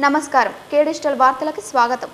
నమస్కారం కే డిజిటల్ వార్తలకు స్వాగతం.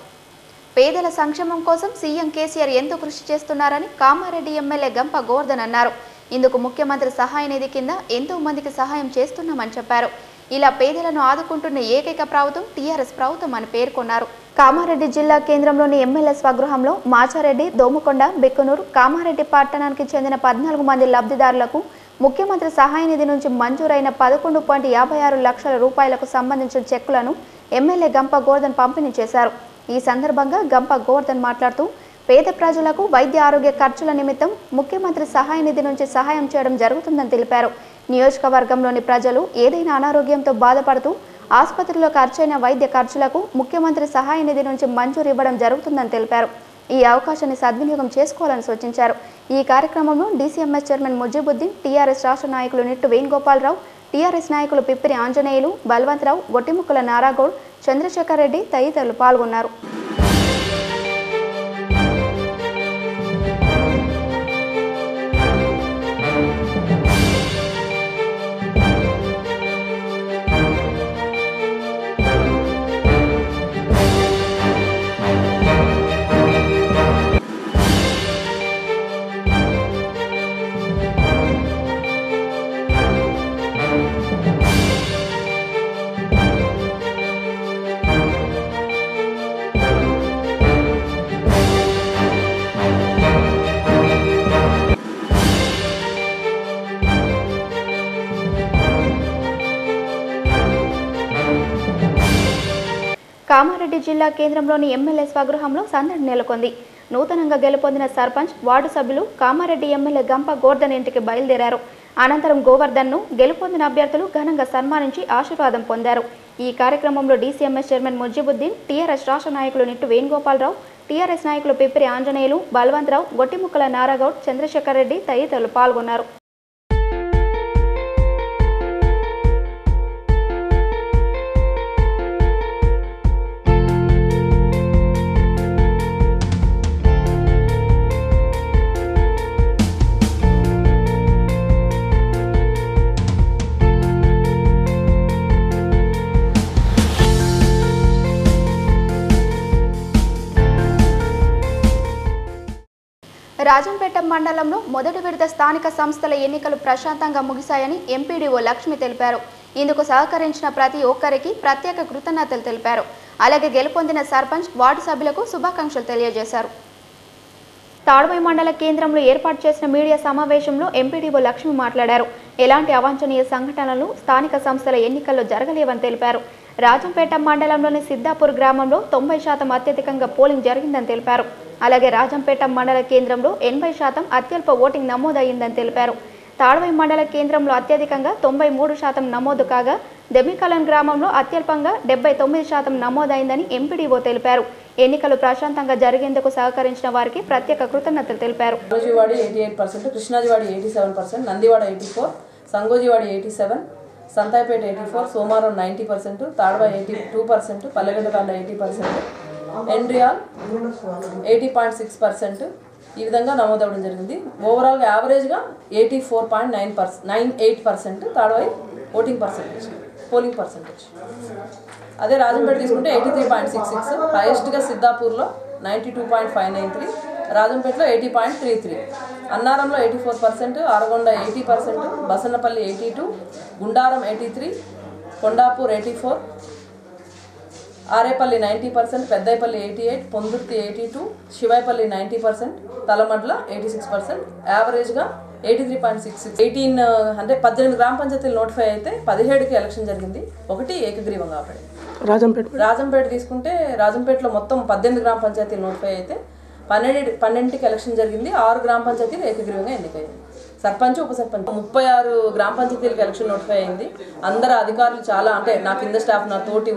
పేదల సంక్షేమం కోసం సీఎం కేసీఆర్ ఎంతో కృషి చేస్తున్నారని కామారెడ్డి ఎమ్మెల్యే గంప గోవర్ధన్ అన్నారు. ఇందుకు ముఖ్యమంత్రి సహాయ నిధి కింద ఎంతో మందికి సహాయం చేస్తున్నామని చెప్పారు. ఇలా పేదలను ఆదుకుంటున్న ఏకైక ప్రభుత్వం టీఆర్ఎస్ ప్రభుత్వం అని పేర్కొన్నారు. కామారెడ్డి జిల్లా కేంద్రంలోని ఎమ్మెల్యే స్వగృహంలో మాచారెడ్డి, దోమకొండ, బిక్కునూరు, కామారెడ్డి పట్టణానికి చెందిన 14 మంది లబ్ధిదారులకు ముఖ్యమంత్రి సహాయ నిధి నుంచి మంజూరైన 11.56 లక్షల రూపాయలకు సంబంధించిన చెక్కులను ఎమ్మెల్యే గంప గోవర్ధన్ పంపిణీ చేశారు. ఈ సందర్భంగా గంప గోవర్ధన్ మాట్లాడుతూ పేద ప్రజలకు వైద్య ఆరోగ్య ఖర్చుల నిమిత్తం ముఖ్యమంత్రి సహాయ నిధి నుంచి సహాయం చేయడం జరుగుతుందని తెలిపారు. నియోజకవర్గంలోని ప్రజలు ఏదైనా అనారోగ్యంతో బాధపడుతూ ఆసుపత్రిలో ఖర్చైన వైద్య ఖర్చులకు ముఖ్యమంత్రి సహాయ నిధి నుంచి మంజూరు ఇవ్వడం జరుగుతుందని తెలిపారు. ఈ అవకాశాన్ని సద్వినియోగం చేసుకోవాలని సూచించారు. ఈ కార్యక్రమంలో డీసీఎంఎస్ చైర్మన్ ముజీబుద్దీన్, టీఆర్ఎస్ రాష్ట్ర నాయకులు నిట్టు వేణుగోపాలరావు, టీఆర్ఎస్ నాయకులు పిప్పిరి ఆంజనేయులు, బల్వంతరావు, గొట్టిముక్కల నారాగౌడ్, చంద్రశేఖర్ రెడ్డి తదితరులు పాల్గొన్నారు. కామారెడ్డి జిల్లా కేంద్రంలోని ఎమ్మెల్యే స్వగృహంలో సందడి నెలకొంది. నూతనంగా గెలుపొందిన సర్పంచ్, వార్డు సభ్యులు కామారెడ్డి ఎమ్మెల్యే గంప గోవర్ధన్ ఇంటికి బయలుదేరారు. అనంతరం గోవర్ధన్ను గెలుపొందిన అభ్యర్థులు ఘనంగా సన్మానించి ఆశీర్వాదం పొందారు. ఈ కార్యక్రమంలో డీసీఎంఎస్ చైర్మన్ ముజీబుద్దీన్, టీఆర్ఎస్ రాష్ట్ర నాయకులు నిట్టు వేణుగోపాలరావు, టీఆర్ఎస్ నాయకులు పిప్పిరి ఆంజనేయులు, బల్వంతరావు, గొట్టిముక్కల నారాగౌడ్, చంద్రశేఖర్ రెడ్డి తదితరులు పాల్గొన్నారు. రాజంపేట మండలంలో మొదటి విడత స్థానిక సంస్థల ఎన్నికలు ప్రశాంతంగా ముగిశాయని ఎంపీడీఓ లక్ష్మి తెలిపారు. ఇందుకు సహకరించిన ప్రతి ఒక్కరికి ప్రత్యేక కృతజ్ఞతలు తెలిపారు. అలాగే గెలుపొందిన సర్పంచ్, వార్డు సభ్యులకు శుభాకాంక్షలు తెలియజేశారు. తాడ్వాయి మండల కేంద్రంలో ఏర్పాటు చేసిన మీడియా సమావేశంలో ఎంపీడీఓ లక్ష్మి మాట్లాడారు. ఎలాంటి అవాంఛనీయ సంఘటనలు స్థానిక సంస్థల ఎన్నికల్లో జరగలేవని తెలిపారు. రాజంపేట మండలంలోని సిద్ధాపూర్ గ్రామంలో 90% అత్యధికంగా పోలింగ్ జరిగిందని తెలిపారు. అలాగే రాజంపేట మండల కేంద్రంలో 80% అత్యల్ప ఓటింగ్ నమోదయ్యిందని తెలిపారు. తాడ్వాయి మండల కేంద్రంలో అత్యధికంగా 93% నమోదు కాగా దెమికలన్ గ్రామంలో అత్యల్పంగా 79% నమోదైందని ఎంపీడీఓ తెలిపారు. ఎన్నికలు ప్రశాంతంగా జరిగేందుకు సహకరించిన వారికి ప్రత్యేక కృతజ్ఞతలు తెలిపారు. సంగోజివాడి 88%, కృష్ణాజివాడి 87%, నందివాడ 84%, సంగోజివాడి 87%, సంతాయిపేట 84%, సోమారం 90%, తాడ్వాయి 82%, పల్లెగడ్డకాండ 80%, ఎండ్రియాల్ 80.6% ఈ విధంగా నమోదవడం జరిగింది. ఓవరాల్గా యావరేజ్గా 84.98% తాడ్వాయి పోలింగ్ పర్సెంటేజ్. అదే రాజంపేట తీసుకుంటే 83.66, హైయెస్ట్గా సిద్ధాపూర్లో 92.593, రాజంపేటలో 80.33, అన్నారంలో 84%, ఆరగొండ 80%, బసన్నపల్లి 82, గుండారం 83, కొండాపూర్ 84, ఆరేపల్లి 90%, పెద్దైపల్లి 88, పొందుర్తి 82, శివాయిపల్లి 90%, తలమడ్ల 86%, యావరేజ్గా 83.66. 18 గ్రామ పంచాయతీలు నోటిఫై అయితే 17కి ఎలక్షన్ జరిగింది, 1 ఏకగ్రీవంగా పడింది. రాజంపేట తీసుకుంటే రాజంపేటలో మొత్తం 18 గ్రామ పంచాయతీలు నోటిఫై అయితే 12కి ఎలక్షన్ జరిగింది, 6 గ్రామ పంచాయతీలు ఏకగ్రీవంగా ఎన్నికయ్యింది. సర్పంచ్, ఉప సర్పంచ్ 36 గ్రామ పంచాయతీలకు ఎలక్షన్ నోటిఫై అయింది. అందరు అధికారులు చాలా, అంటే నా కింద స్టాఫ్, నా తోటి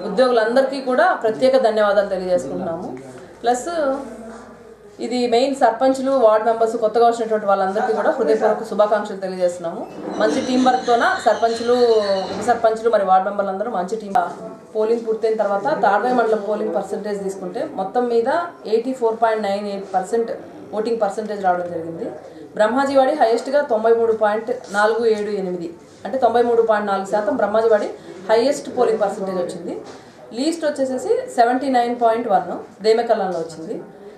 ఉద్యోగులందరికీ కూడా ప్రత్యేక ధన్యవాదాలు తెలియజేసుకుంటున్నాము. ప్లస్ ఇది మెయిన్ సర్పంచ్లు, వార్డు మెంబర్స్, కొత్తగా వచ్చినటువంటి వాళ్ళందరికీ కూడా హృదయపూర్వక శుభాకాంక్షలు తెలియజేస్తున్నాము. మంచి టీం వర్క్తోన సర్పంచ్లు, ఉప సర్పంచ్లు, మరి వార్డు మెంబర్లు అందరూ మంచి టీం. పోలింగ్ పూర్తయిన తర్వాత తాడ్వాయి మండలం పోలింగ్ పర్సెంటేజ్ తీసుకుంటే మొత్తం మీద 84.98% ఓటింగ్ పర్సెంటేజ్ రావడం జరిగింది. బ్రహ్మాజీవాడి హైయెస్ట్గా 93.478 అంటే 93.4% బ్రహ్మాజీవాడి హైయెస్ట్ పోలింగ్ పర్సెంటేజ్ వచ్చింది. లీస్ట్ వచ్చేసేసి 79.1 దేమెకల్లంలో వచ్చింది.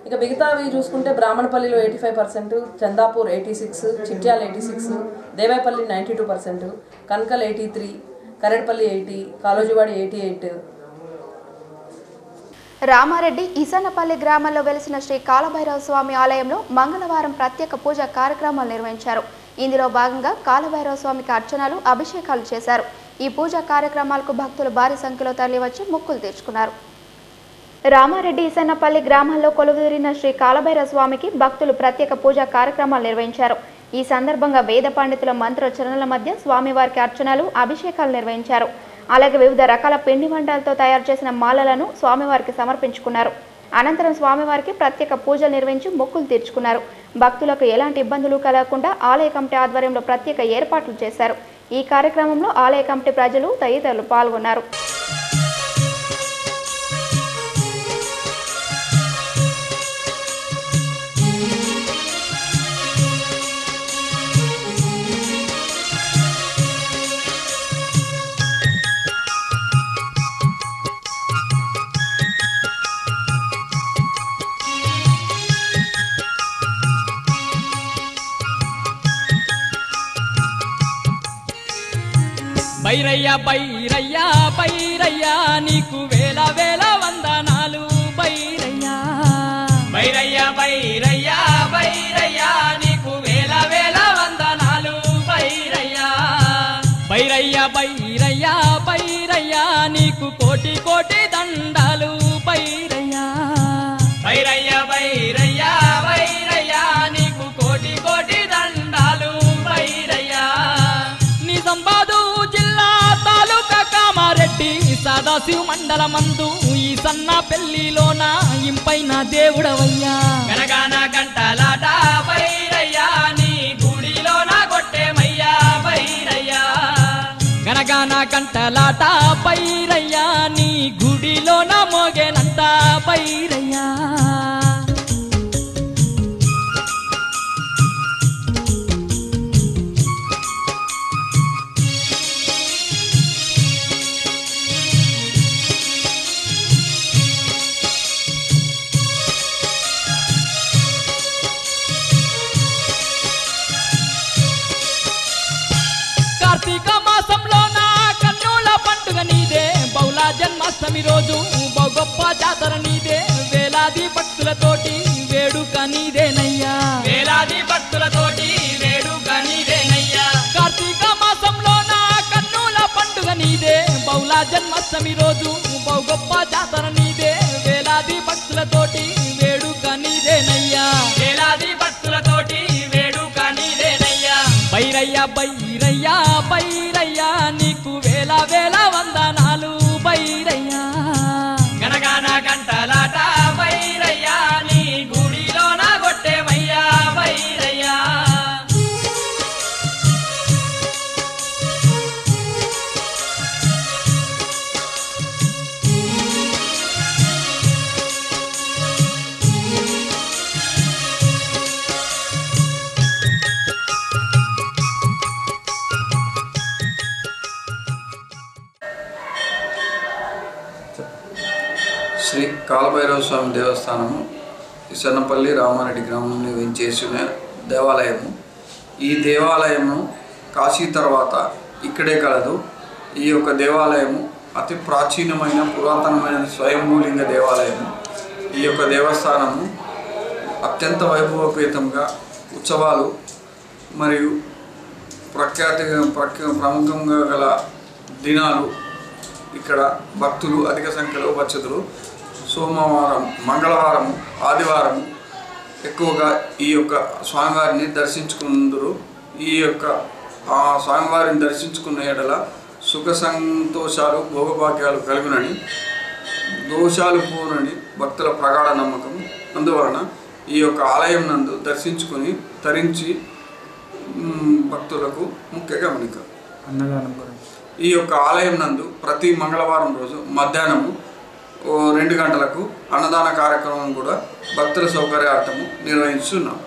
ఇక మిగతావి చూసుకుంటే బ్రాహ్మణపల్లిలో 85%, చందాపూర్ 86, చిట్యాల 86, దేవాయపల్లి 92%, కన్కల్ 83, కరెడ్పల్లి 80, కాలోజీవాడి 88. రామారెడ్డి ఈసన్నపల్లి గ్రామంలో వెలిసిన శ్రీ కాలభైరవ స్వామి ఆలయంలో మంగళవారం ప్రత్యేక పూజా కార్యక్రమాలు నిర్వహించారు. ఇందులో భాగంగా కాలభైరవ స్వామికి అర్చనలు, అభిషేకాలు చేశారు. ఈ పూజా కార్యక్రమాలకు భక్తులు భారీ సంఖ్యలో తరలివచ్చి మొక్కులు తీర్చుకున్నారు. రామారెడ్డి ఈసన్నపల్లి గ్రామంలో కొలువుదీరిన శ్రీ కాలభైరవ స్వామికి భక్తులు ప్రత్యేక పూజా కార్యక్రమాలు నిర్వహించారు. ఈ సందర్భంగా వేద పండితుల మంత్రోచ్చరణల మధ్య స్వామివారికి అర్చనలు, అభిషేకాలు నిర్వహించారు. అలాగే వివిధ రకాల పిండి వంటలతో తయారు చేసిన మాలలను స్వామివారికి సమర్పించుకున్నారు. అనంతరం స్వామివారికి ప్రత్యేక పూజలు నిర్వహించి మొక్కులు తీర్చుకున్నారు. భక్తులకు ఎలాంటి ఇబ్బందులు కలగకుండా ఆలయ కమిటీ ఆధ్వర్యంలో ప్రత్యేక ఏర్పాట్లు చేశారు. ఈ కార్యక్రమంలో ఆలయ కమిటీ ప్రజలు తదితరులు పాల్గొన్నారు. బైరయ్య బైరయ్య బైరయ్య నీకు వేల వేల వందనాలు బైరయ్య. బైరయ్య బైరయ్య బైరయ్య నీకు వేల వేల వందనాలు బైరయ్య. బైరయ్య బైరయ్య బైరయ్య నీకు కోటి కోటి దండాలు బైరయ్య. బైరయ్య బైరయ్య బైరయ్య నీకు కోటి కోటి దండాలు బైరయ్య. నిజామాబాద్ జిల్లా తాలూకా కామారెడ్డి సదాశివ మండలమందు ఈ సన్న పెళ్లిలోన ఇంపైన దేవుడవయ్యా. గనగాన గంటలాట బైరయ్యా నీ గుడిలోన కొట్టేమయ్యా బైరయ్యా. గనగాన గంటలాట బైరయ్యా నీ గుడిలోన మోగేనంట బైరయ్యా. కార్తీక మాసంలో నా కన్నుల పండుగ నీదే, బౌలా జన్మాష్టమి రోజు గొప్ప జాతర నీదే. వేలాది భక్తులతోటి వేడుక నీదేనయ్యా. వేలాది భక్తులతోటి వేడుక నీదేనయ్యా. కార్తీక మాసంలో నా కన్నుల పండుగ నీదే, బౌలా జన్మాష్టమి రోజు గొప్ప జాతర నీదే. వేలాది భక్తులతోటి వేడుక నీదేనయ్యా. వేలాది భక్తులతోటి వేడుక నీదేనయ్యా. బైరయ్య బైరయ్య బైరయ్య నీకు వేల వేల వందనాలు బైరయ్య. గనగాన గంటలాట బైరయ్య నీ గుడిలోన కొట్టేమయ్యా బైరయ్య. శ్రీ కాలభైరవ స్వామి దేవస్థానము ఈసన్నపల్లి రామారెడ్డి గ్రామంలో వేంచేసిన దేవాలయము. ఈ దేవాలయము కాశీ తర్వాత ఇక్కడే కలదు. ఈ యొక్క దేవాలయము అతి ప్రాచీనమైన పురాతనమైన స్వయంభూలింగ దేవాలయము. ఈ యొక్క దేవస్థానము అత్యంత వైభవపేతంగా ఉత్సవాలు మరియు ప్రముఖంగా గల దినాలు ఇక్కడ భక్తులు అధిక సంఖ్యలో వచ్చుదురు. సోమవారం, మంగళవారం, ఆదివారం ఎక్కువగా ఈ యొక్క స్వామివారిని దర్శించుకుందరు. ఈ యొక్క స్వామివారిని దర్శించుకున్న ఎడల సుఖ సంతోషాలు, భోగభాగ్యాలు కలుగునని, దోషాలు పోనని భక్తుల ప్రగాఢ నమ్మకం. అందువలన ఈ యొక్క ఆలయం నందు దర్శించుకొని తరించి భక్తులకు ముఖ్య గమనిక. ఈ యొక్క ఆలయం నందు ప్రతి మంగళవారం రోజు మధ్యాహ్నము 2 గంటలకు అన్నదాన కార్యక్రమం కూడా భక్తుల సౌకర్యార్థము నిర్వహిస్తున్నాం.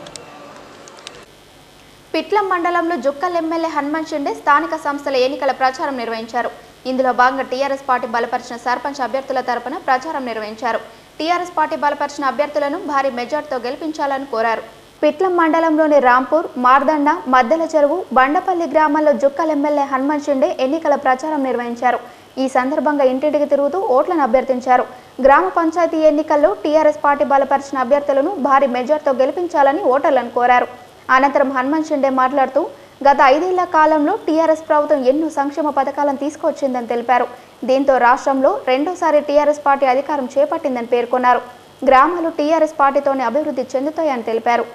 పిట్లం మండలంలో జుక్కల్ ఎమ్మెల్యే హనుమంత్ షిండే స్థానిక సంస్థల ఎన్నికల ప్రచారం నిర్వహించారు. ఇందులో భాగంగా టీఆర్ఎస్ పార్టీ బలపరిచిన సర్పంచ్ అభ్యర్థుల తరపున ప్రచారం నిర్వహించారు. టీఆర్ఎస్ పార్టీ బలపరిచిన అభ్యర్థులను భారీ మెజార్టీతో గెలిపించాలని కోరారు. పిట్లం మండలంలోని రాంపూర్, మార్దండ, మద్దెల చెరువు, బండపల్లి గ్రామాల్లో జుక్కల్ ఎమ్మెల్యే హనుమంత్ షిండే ఎన్నికల ప్రచారం నిర్వహించారు. ఈ సందర్భంగా ఇంటింటికి తిరుగుతూ ఓట్లను అభ్యర్థించారు. గ్రామ పంచాయతీ ఎన్నికల్లో టీఆర్ఎస్ పార్టీ బలపరిచిన అభ్యర్థులను భారీ మెజార్టీతో గెలిపించాలని ఓటర్లను కోరారు. అనంతరం హనుమంత్ షిండే మాట్లాడుతూ గత 5 ఏళ్ల కాలంలో టీఆర్ఎస్ ప్రభుత్వం ఎన్నో సంక్షేమ పథకాలను తీసుకొచ్చిందని తెలిపారు. దీంతో రాష్ట్రంలో రెండోసారి టీఆర్ఎస్ పార్టీ అధికారం చేపట్టిందని పేర్కొన్నారు. గ్రామాలు టీఆర్ఎస్ పార్టీతోనే అభివృద్ధి చెందుతాయని తెలిపారు.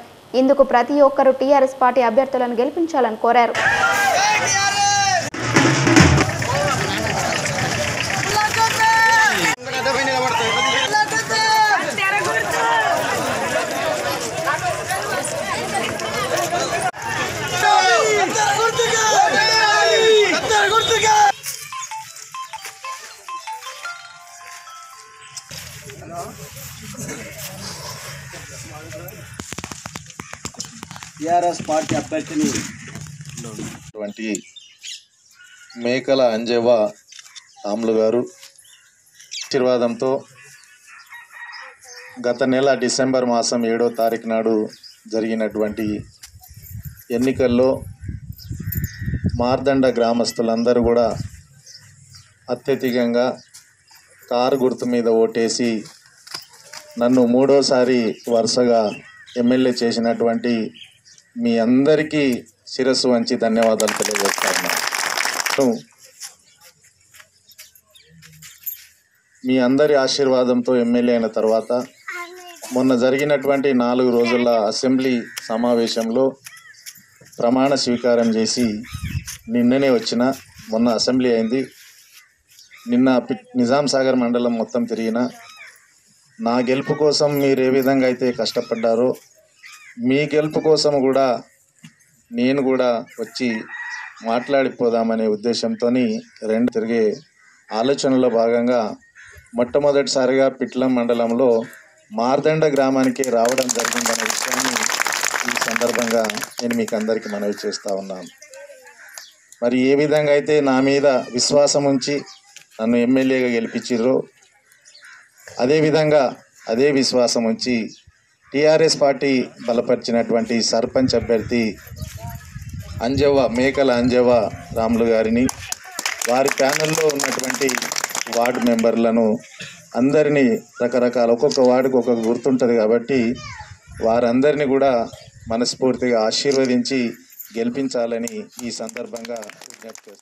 ఇందుకు ప్రతి ఒక్కరూ టీఆర్ఎస్ పార్టీ అభ్యర్థులను గెలిపించాలని కోరారు. టీఆర్ఎస్ పార్టీ అభ్యర్థిని మేకల అంజవ్వ రాములు గారు ఆశీర్వాదంతో గత నెల డిసెంబర్ మాసం 7వ తారీఖు నాడు జరిగినటువంటి ఎన్నికల్లో మార్దండ గ్రామస్తులందరూ కూడా అత్యధికంగా కారు గుర్తు మీద ఓటేసి నన్ను 3వసారి వరుసగా ఎమ్మెల్యే చేసినటువంటి మీ అందరికీ శిరస్సు వంచి ధన్యవాదాలు తెలియజేస్తాను. మీ అందరి ఆశీర్వాదంతో ఎమ్మెల్యే అయిన తర్వాత మొన్న జరిగినటువంటి 4 రోజుల అసెంబ్లీ సమావేశంలో ప్రమాణ స్వీకారం చేసి నిన్ననే మొన్న అసెంబ్లీ అయింది. నిన్న నిజాం సాగర్ మండలం మొత్తం తిరిగిన నా గెలుపు కోసం మీరు ఏ విధంగా అయితే కష్టపడ్డారో మీ గెలుపు కోసం కూడా నేను కూడా వచ్చి మాట్లాడిపోదామనే ఉద్దేశంతో తిరిగే ఆలోచనలో భాగంగా మొట్టమొదటిసారిగా పిట్లం మండలంలో మార్దండ గ్రామానికి రావడం జరిగిందనే విషయాన్ని ఈ సందర్భంగా నేను మీకు అందరికీ మనవి చేస్తూ ఉన్నాను. మరి ఏ విధంగా అయితే నా మీద విశ్వాసం ఉంచి నన్ను ఎమ్మెల్యేగా గెలిపించారో అదేవిధంగా అదే విశ్వాసం ఉంచి టీఆర్ఎస్ పార్టీ బలపరిచినటువంటి సర్పంచ్ అభ్యర్థి మేకల అంజవ్వ రాములు గారిని, వారి ప్యానెల్లో ఉన్నటువంటి వార్డు మెంబర్లను అందరినీ రకరకాల ఒక్కొక్క వార్డుకు ఒక్కొక్క గుర్తుంటుంది కాబట్టి వారందరినీ కూడా మనస్ఫూర్తిగా ఆశీర్వదించి గెలిపించాలని ఈ సందర్భంగా విజ్ఞప్తి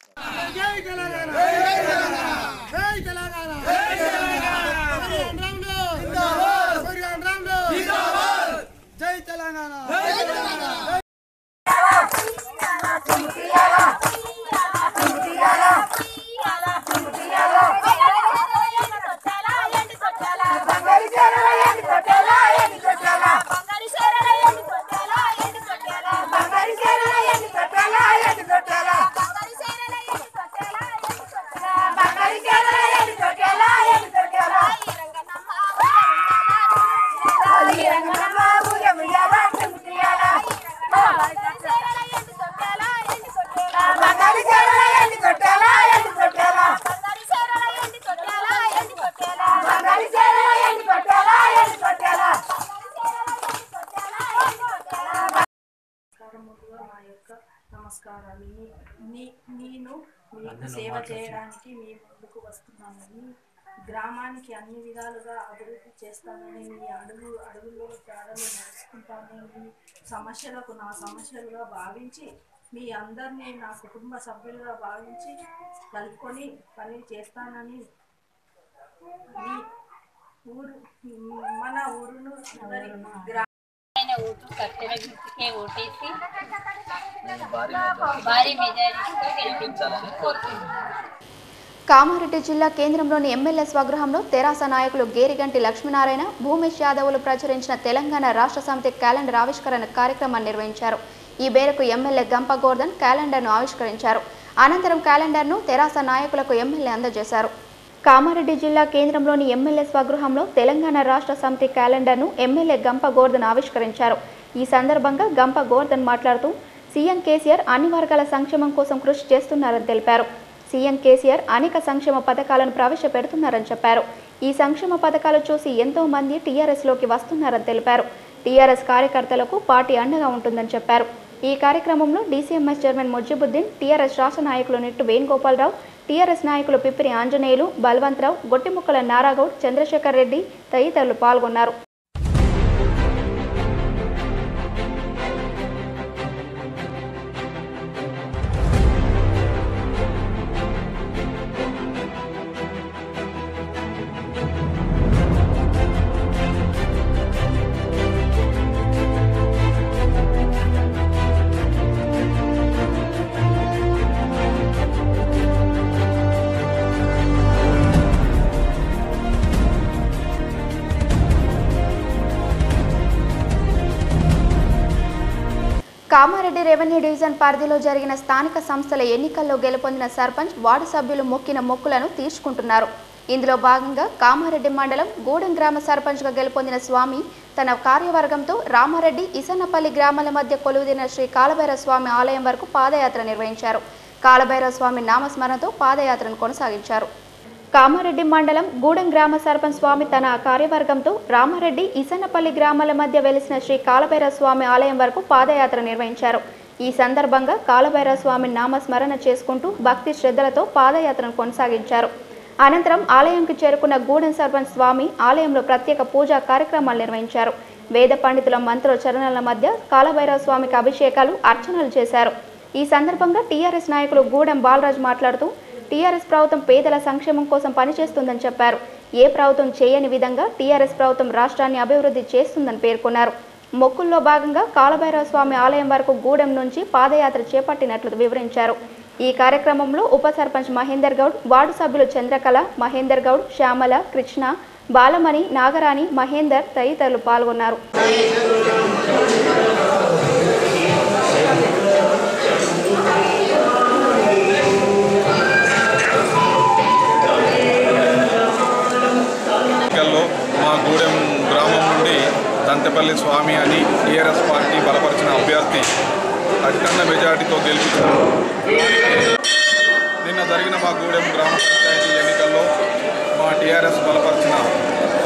నమస్కారాలు. నేను మీకు సేవ చేయడానికి మీ ముందుకు వస్తున్నానని, గ్రామానికి అన్ని విధాలుగా అభివృద్ధి చేస్తానని, మీ అడుగుల్లో తేడాలు నడుచుకుంటానని, మీ సమస్యలకు నా సమస్యలుగా భావించి మీ అందరినీ నా కుటుంబ సభ్యులుగా భావించి కలుపుకొని పని చేస్తానని, మన ఊరును ఓటు కట్టెల గుర్తుకే ఓటేసి భారీ మెజారిటీతో గెలిపించాలని కోరుతున్నాను. కామారెడ్డి జిల్లా కేంద్రంలోని ఎమ్మెల్యే స్వగృహంలో తెరాస నాయకులు గేరిగంటి లక్ష్మీనారాయణ, భూమేష్ యాదవ్లు ప్రచురించిన తెలంగాణ రాష్ట్ర సమితి క్యాలెండర్ ఆవిష్కరణ కార్యక్రమాన్ని నిర్వహించారు. ఈ మేరకు ఎమ్మెల్యే గంప గోవర్ధన్ క్యాలెండర్ను ఆవిష్కరించారు. అనంతరం క్యాలెండర్ను తెరాస నాయకులకు ఎమ్మెల్యే అందజేశారు. కామారెడ్డి జిల్లా కేంద్రంలోని ఎమ్మెల్యే స్వగృహంలో తెలంగాణ రాష్ట్ర సమితి క్యాలెండర్ను ఎమ్మెల్యే గంప గోవర్ధన్ ఆవిష్కరించారు. ఈ సందర్భంగా గంప గోవర్ధన్ మాట్లాడుతూ సీఎం కేసీఆర్ అన్ని వర్గాల సంక్షేమం కోసం కృషి చేస్తున్నారని తెలిపారు. సీఎం కేసీఆర్ అనేక సంక్షేమ పథకాలను ప్రవేశపెడుతున్నారని చెప్పారు. ఈ సంక్షేమ పథకాలు చూసి ఎంతో మంది టీఆర్ఎస్లోకి వస్తున్నారని తెలిపారు. టీఆర్ఎస్ కార్యకర్తలకు పార్టీ అండగా ఉంటుందని చెప్పారు. ఈ కార్యక్రమంలో డీసీఎంఎస్ చైర్మన్ ముజిబుద్దీన్, టీఆర్ఎస్ రాష్ట్ర నాయకులు నిట్టు వేణుగోపాలరావు, టీఆర్ఎస్ నాయకులు పిప్పిరి ఆంజనేయులు, బల్వంతరావు, గొట్టిముక్కల నారాగౌడ్, చంద్రశేఖర్ రెడ్డి తదితరులు పాల్గొన్నారు. కామారెడ్డి రెవెన్యూ డివిజన్ పరిధిలో జరిగిన స్థానిక సంస్థల ఎన్నికల్లో గెలుపొందిన సర్పంచ్, వార్డు సభ్యులు మొక్కిన మొక్కులను తీర్చుకుంటున్నారు. ఇందులో భాగంగా కామారెడ్డి మండలం గూడెం గ్రామ సర్పంచ్గా గెలుపొందిన స్వామి తన కార్యవర్గంతో రామారెడ్డి, ఇసన్నపల్లి గ్రామాల మధ్య కొలువుదీరిన శ్రీ కాలభైరవ స్వామి ఆలయం వరకు పాదయాత్ర నిర్వహించారు. కాలభైరవ స్వామి నామస్మరణతో పాదయాత్రను కొనసాగించారు. కామారెడ్డి మండలం గూడెం గ్రామ సర్పంచ్ స్వామి తన కార్యవర్గంతో రామారెడ్డి, ఇసన్నపల్లి గ్రామాల మధ్య వెలిసిన శ్రీ కాలభైరవ స్వామి ఆలయం వరకు పాదయాత్ర నిర్వహించారు. ఈ సందర్భంగా కాలభైరవ స్వామి నామస్మరణ చేసుకుంటూ భక్తి శ్రద్ధలతో పాదయాత్రను కొనసాగించారు. అనంతరం ఆలయంకి చేరుకున్న గూడెం సర్పంచ్ స్వామి ఆలయంలో ప్రత్యేక పూజా కార్యక్రమాలు నిర్వహించారు. వేద పండితుల మంత్రోచ్చరణల మధ్య కాలభైరవ స్వామికి అభిషేకాలు, అర్చనలు చేశారు. ఈ సందర్భంగా టీఆర్ఎస్ నాయకులు గూడెం బాలరాజు మాట్లాడుతూ టీఆర్ఎస్ ప్రభుత్వం పేదల సంక్షేమం కోసం పనిచేస్తుందని చెప్పారు. ఏ ప్రభుత్వం చేయని విధంగా టీఆర్ఎస్ ప్రభుత్వం రాష్ట్రాన్ని అభివృద్ధి చేస్తుందని పేర్కొన్నారు. మొక్కుల్లో భాగంగా కాలభైరవ స్వామి ఆలయం వరకు గూడెం నుంచి పాదయాత్ర చేపట్టినట్లు వివరించారు. ఈ కార్యక్రమంలో ఉప సర్పంచ్ మహేందర్ గౌడ్, వార్డు సభ్యులు చంద్రకళ, మహేందర్ గౌడ్, శ్యామల, కృష్ణ, బాలమణి, నాగరాణి, మహేందర్ తదితరులు పాల్గొన్నారు. మా గూడెం గ్రామం నుండి దంతెపల్లి స్వామి అని టీఆర్ఎస్ పార్టీ బలపరిచిన అభ్యర్థి అధికంగా మెజార్టీతో గెలిపించారు. నిన్న జరిగిన మా గూడెం గ్రామ పంచాయతీ ఎన్నికల్లో మా టీఆర్ఎస్ బలపరిచిన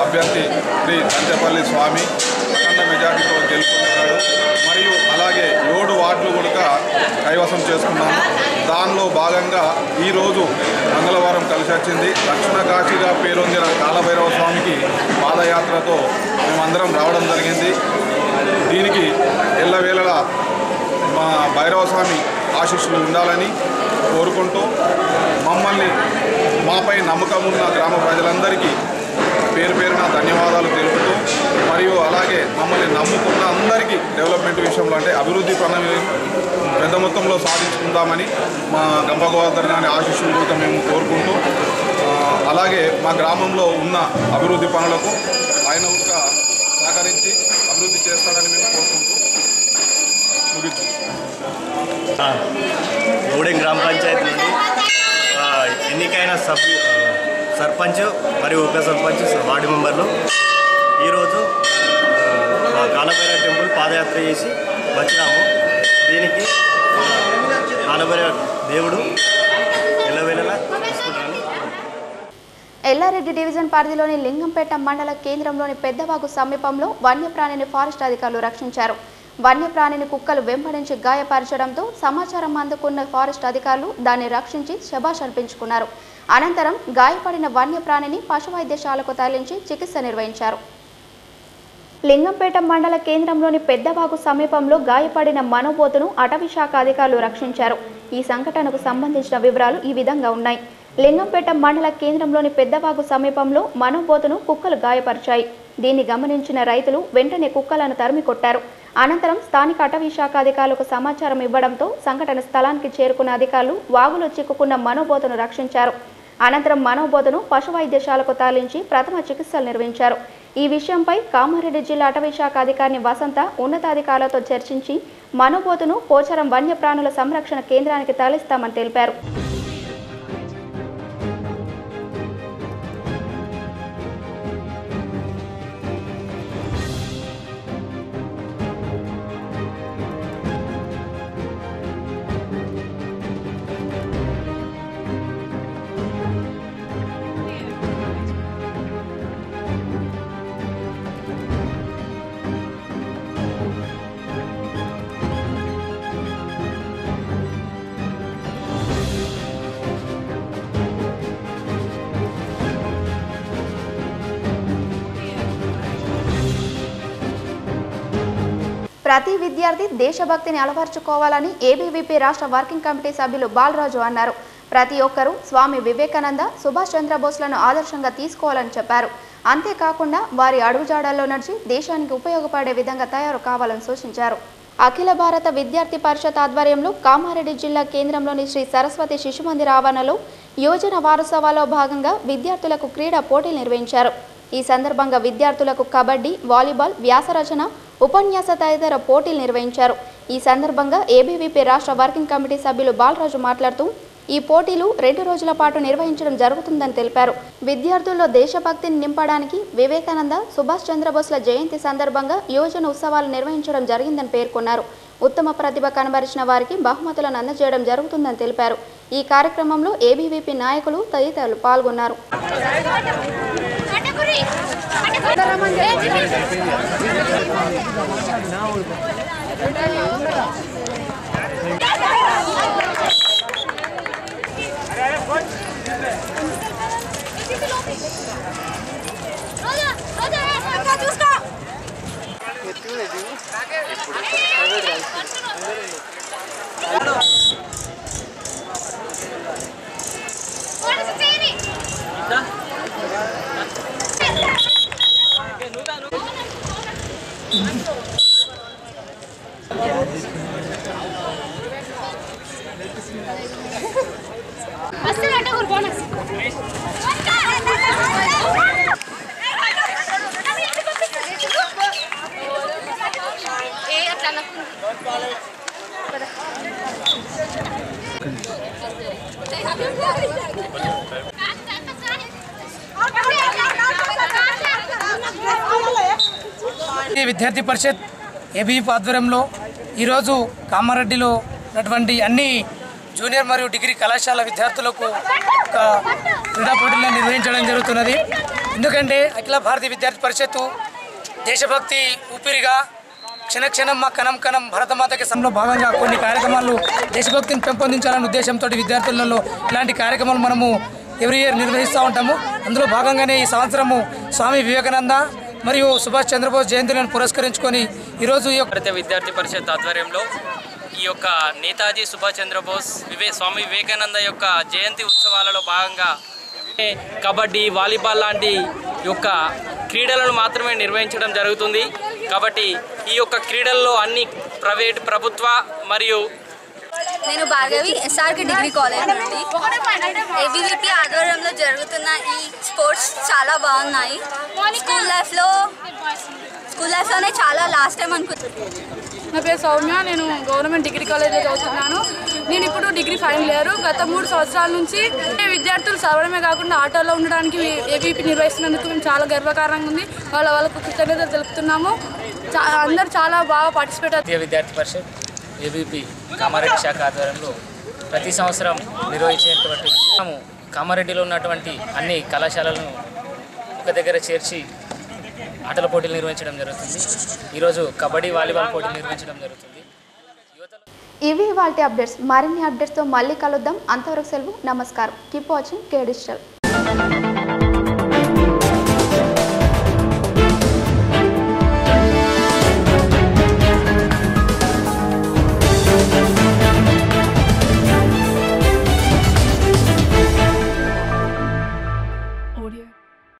అభ్యర్థి శ్రీ దంతెపల్లి స్వామి అఖండ మెజార్టీతో గెలుపొందాడు. మరియు అలాగే 7 వార్డులు కూడా కైవసం చేసుకున్నాము. దానిలో భాగంగా ఈరోజు మంగళవారం కలిసి వచ్చింది. దక్షిణ కాశీగా పేరొందిన కాలభైరవ స్వామికి పాదయాత్రతో మేమందరం రావడం జరిగింది. దీనికి ఎల్లవేళలా మా భైరవ స్వామి ఆశీస్సులు ఉండాలని కోరుకుంటూ మాపై నమ్మకం ఉన్న గ్రామ ప్రజలందరికీ పేరు పేరున ధన్యవాదాలు తెలుపుతూ, మరియు అలాగే మమ్మల్ని నమ్ముకున్న అందరికీ డెవలప్మెంట్ విషయంలో అంటే అభివృద్ధి పనులు పెద్ద మొత్తంలో సాధించుకుందామని మా గంప గోవర్ధన్ గారి ఆశీస్సులు కూడా మేము కోరుకుంటూ, అలాగే మా గ్రామంలో ఉన్న అభివృద్ధి పనులకు ఆయన కూడా సహకరించి అభివృద్ధి చేస్తాడని మేము కోరుకుంటూ ముగిస్తున్నాం. గూడెం గ్రామ పంచాయతీ నుండి ఎన్నికైన సర్పంచ్ మరియు ఉప సర్పంచ్ వార్డు మెంబర్లు ఈరోజు మా కాలభైరవ టెంపుల్ పాదయాత్ర చేసి వచ్చినాము. దీనికి కాలభైరవ దేవుడు ఎల్లవేళలా చూసుకుంటాను. ఎల్లారెడ్డి డివిజన్ పరిధిలోని లింగంపేట మండల కేంద్రంలోని పెద్దవాగు సమీపంలో వన్యప్రాణిని ఫారెస్ట్ అధికారులు రక్షించారు. వన్యప్రాణిని కుక్కలు వెంబడించి గాయపరచడంతో సమాచారం అందుకున్న ఫారెస్ట్ అధికారులు దాన్ని రక్షించి శభాష్ అనిపించుకున్నారు. అనంతరం గాయపడిన వన్యప్రాణిని పశు వైద్యశాలకు తరలించి చికిత్స నిర్వహించారు. లింగంపేట మండల కేంద్రంలోని పెద్దవాగు సమీపంలో గాయపడిన మనోబోతును అటవీ శాఖ అధికారులు రక్షించారు. ఈ సంఘటనకు సంబంధించిన వివరాలు ఈ విధంగా ఉన్నాయి. లింగంపేట మండల కేంద్రంలోని పెద్దవాగు సమీపంలో మనోబోతును కుక్కలు గాయపరిచాయి. దీన్ని గమనించిన రైతులు వెంటనే కుక్కలను తరిమి కొట్టారు. అనంతరం స్థానిక అటవీ శాఖ అధికారులకు సమాచారం ఇవ్వడంతో సంఘటన స్థలానికి చేరుకున్న అధికారులు వాగులో చిక్కుకున్న మనోబోతును రక్షించారు. అనంతరం మనోబోతును పశు వైద్యశాలకు తరలించి ప్రథమ చికిత్సలు నిర్వహించారు. ఈ విషయంపై కామారెడ్డి జిల్లా అటవీ శాఖ అధికారిని వసంత ఉన్నతాధికారులతో చర్చించి మనోబోతును పోచారం వన్యప్రాణుల సంరక్షణ కేంద్రానికి తరలిస్తామని తెలిపారు. ప్రతి విద్యార్థి దేశభక్తిని అలవర్చుకోవాలని ఏబీవీపీ రాష్ట్ర వర్కింగ్ కమిటీ సభ్యులు బాలరాజు అన్నారు. ప్రతి ఒక్కరూ స్వామి వివేకానంద, సుభాష్ చంద్రబోస్లను ఆదర్శంగా తీసుకోవాలని చెప్పారు. అంతేకాకుండా వారి అడుగుజాడల్లో నడిచి దేశానికి ఉపయోగపడే విధంగా తయారు కావాలని సూచించారు. అఖిల భారత విద్యార్థి పరిషత్ ఆధ్వర్యంలో కామారెడ్డి జిల్లా కేంద్రంలోని శ్రీ సరస్వతి శిశు మందిర్ ఆవరణలో యోజన వారోత్సవాల్లో భాగంగా విద్యార్థులకు క్రీడా పోటీలు నిర్వహించారు. ఈ సందర్భంగా విద్యార్థులకు కబడ్డీ, వాలీబాల్, వ్యాసరచన, ఉపన్యాస తదితర పోటీలు నిర్వహించారు. ఈ సందర్భంగా ఏబీవీపీ రాష్ట్ర వర్కింగ్ కమిటీ సభ్యులు బాలరాజు మాట్లాడుతూ ఈ పోటీలు 2 రోజుల పాటు నిర్వహించడం జరుగుతుందని తెలిపారు. విద్యార్థుల్లో దేశభక్తిని నింపడానికి వివేకానంద, సుభాష్ చంద్రబోస్ల జయంతి సందర్భంగా యోజన ఉత్సవాలు నిర్వహించడం జరిగిందని పేర్కొన్నారు. ఉత్తమ ప్రతిభ కనబరిచిన వారికి బహుమతులను అందజేయడం జరుగుతుందని తెలిపారు. ఈ కార్యక్రమంలో ఏబీవీపీ నాయకులు తదితరులు పాల్గొన్నారు. విద్యార్థి పరిషత్ ఏబీవీపీ ఆధ్వర్యంలో ఈరోజు కామారెడ్డిలో ఉన్నటువంటి అన్ని జూనియర్ మరియు డిగ్రీ కళాశాల విద్యార్థులకు ఒక క్రీడా పోటీలను నిర్వహించడం జరుగుతున్నది. ఎందుకంటే అఖిల భారతీయ విద్యార్థి పరిషత్తు దేశభక్తి ఊపిరిగా క్షణక్షణం మా కణం కణం భరతమాతకి సంలో భాగంగా కొన్ని కార్యక్రమాలు దేశభక్తిని పెంపొందించాలనే ఉద్దేశంతో విద్యార్థులలో ఇలాంటి కార్యక్రమాలు మనము ఎవ్రీ ఇయర్ నిర్వహిస్తూ ఉంటాము. అందులో భాగంగానే ఈ సంవత్సరము స్వామి వివేకానంద మరియు సుభాష్ చంద్రబోస్ జయంతులను పురస్కరించుకొని ఈరోజు భారతీయ విద్యార్థి పరిషత్ ఆధ్వర్యంలో ఈ యొక్క నేతాజీ సుభాష్ చంద్రబోస్ స్వామి వివేకానంద యొక్క జయంతి ఉత్సవాలలో భాగంగా కబడ్డీ, వాలీబాల్ లాంటి యొక్క క్రీడలను మాత్రమే నిర్వహించడం జరుగుతుంది. కాబట్టి ఈ యొక్క క్రీడల్లో అన్ని ప్రైవేట్, ప్రభుత్వ మరియు నేను భార్గవి ఎస్ఆర్కే డిగ్రీ కాలేజ్ నుండి. ఏబీవీపీ ఆధ్వర్యంలో జరుగుతున్న ఈ స్పోర్ట్స్ చాలా బాగున్నాయి. స్కూల్ లైఫ్లోనే చాలా లాస్ట్ టైం అనుకుంటున్నాను. నా పేరు సౌమ్య, నేను గవర్నమెంట్ డిగ్రీ కాలేజ్లో చదువుతున్నాను. నేను ఇప్పుడు డిగ్రీ ఫైనల్ ఇయర్. గత 3 సంవత్సరాల నుంచి విద్యార్థులు చదవడమే కాకుండా ఆటోలో ఉండడానికి ఏబీవీపీ నిర్వహిస్తున్నందుకు మేము చాలా గర్వకారంగా ఉంది. వాళ్ళకు కృతజ్ఞతలు తెలుపుతున్నాము. అందరూ చాలా బాగా పార్టిసిపేట్ అవుతారు. విద్యార్థి పరిషత్ ఏబీవీపీ కామారెడ్డి శాఖ ఆధ్వర్యంలో ప్రతి సంవత్సరం నిర్వహించేటువంటి కామారెడ్డిలో ఉన్నటువంటి అన్ని కళాశాలలను ఒక దగ్గర చేర్చి ఆటల పోటీలు నిర్వహించడం జరుగుతుంది. ఈరోజు కబడ్డీ, వాలీబాల్ పోటీలు నిర్వహించడం జరుగుతుంది. ఇవి వాటి అప్డేట్స్. మరిన్ని అప్డేట్స్తో మళ్ళీ కలుద్దాం. అంతవరకు సెలవు. నమస్కారం. కీప్ వాచింగ్ కే డిజిటల్.